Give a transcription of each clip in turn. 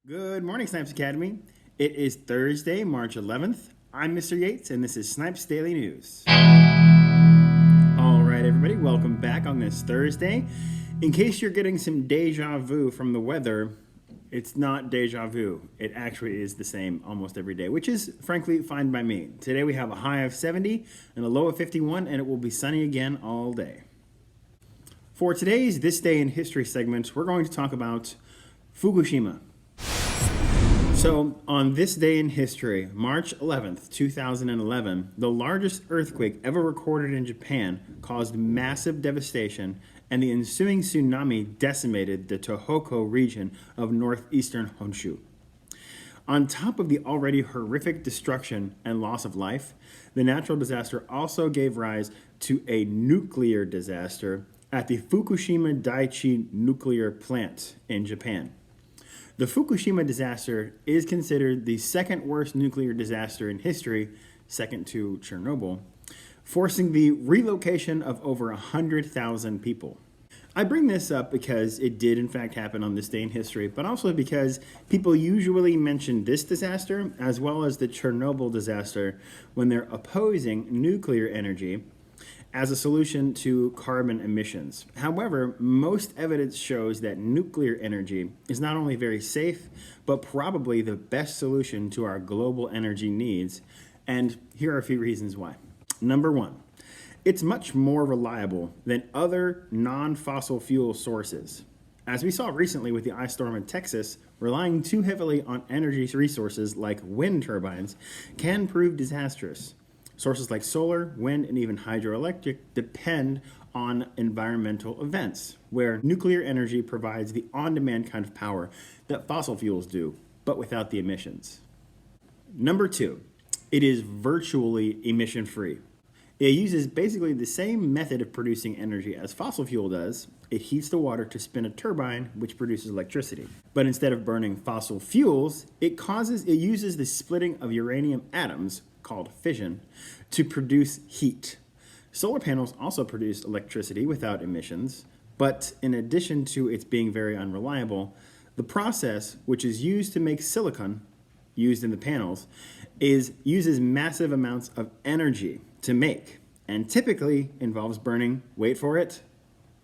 Good morning, Snipes Academy. It is Thursday, March 11th. I'm Mr. Yates, and this is Snipes Daily News. All right, everybody, welcome back on this Thursday. In case you're getting some deja vu from the weather, it's not deja vu. It actually is the same almost every day, which is, frankly, fine by me. Today we have a high of 70 and a low of 51, and it will be sunny again all day. For today's This Day in History segment, we're going to talk about Fukushima. So, on this day in history, March 11th, 2011, the largest earthquake ever recorded in Japan caused massive devastation, and the ensuing tsunami decimated the Tohoku region of northeastern Honshu. On top of the already horrific destruction and loss of life, the natural disaster also gave rise to a nuclear disaster at the Fukushima Daiichi nuclear plant in Japan. The Fukushima disaster is considered the second worst nuclear disaster in history, second to Chernobyl, forcing the relocation of over 100,000 people. I bring this up because it did in fact happen on this day in history, but also because people usually mention this disaster as well as the Chernobyl disaster when they're opposing nuclear energy as a solution to carbon emissions. However, most evidence shows that nuclear energy is not only very safe, but probably the best solution to our global energy needs. And here are a few reasons why. Number one, it's much more reliable than other non-fossil fuel sources. As we saw recently with the ice storm in Texas, relying too heavily on energy resources like wind turbines can prove disastrous. Sources like solar, wind, and even hydroelectric depend on environmental events, where nuclear energy provides the on-demand kind of power that fossil fuels do, but without the emissions. Number two, it is virtually emission-free. It uses basically the same method of producing energy as fossil fuel does. It heats the water to spin a turbine, which produces electricity. But instead of burning fossil fuels, it uses the splitting of uranium atoms, called fission, to produce heat. Solar panels also produce electricity without emissions, but in addition to its being very unreliable, the process, which is used to make silicon used in the panels, uses massive amounts of energy to make, and typically involves burning, wait for it,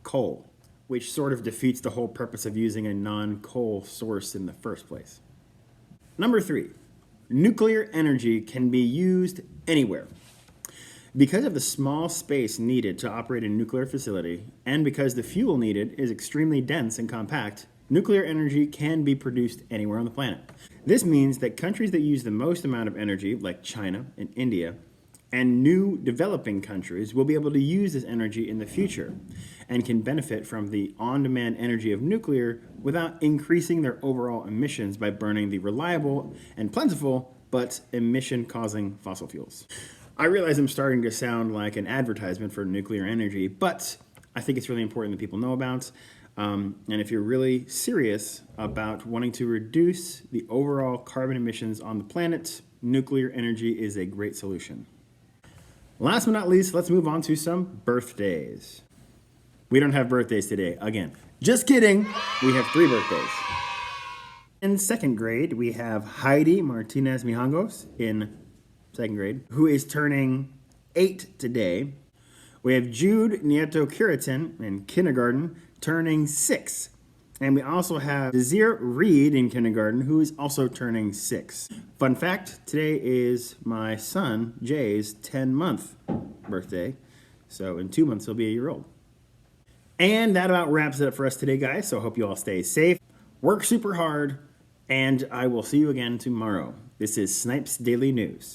coal, which sort of defeats the whole purpose of using a non-coal source in the first place. Number three, nuclear energy can be used anywhere. Because of the small space needed to operate a nuclear facility, and because the fuel needed is extremely dense and compact, nuclear energy can be produced anywhere on the planet. This means that countries that use the most amount of energy, like China and India, and new developing countries will be able to use this energy in the future and can benefit from the on-demand energy of nuclear without increasing their overall emissions by burning the reliable and plentiful but emission-causing fossil fuels. I realize I'm starting to sound like an advertisement for nuclear energy, but I think it's really important that people know about. And if you're really serious about wanting to reduce the overall carbon emissions on the planet, nuclear energy is a great solution. Last but not least, let's move on to some birthdays. We don't have birthdays today, again. Just kidding, we have 3 birthdays. In second grade, we have Heidi Martinez Mijangos in second grade, who is turning 8 today. We have Jude Nieto Curitin in kindergarten, turning 6. And we also have Desir Reed in kindergarten, who is also turning 6. Fun fact, today is my son, Jay's 10-month birthday. So in 2 months, he'll be a year old. And that about wraps it up for us today, guys. So I hope you all stay safe, work super hard, and I will see you again tomorrow. This is Snipes Daily News.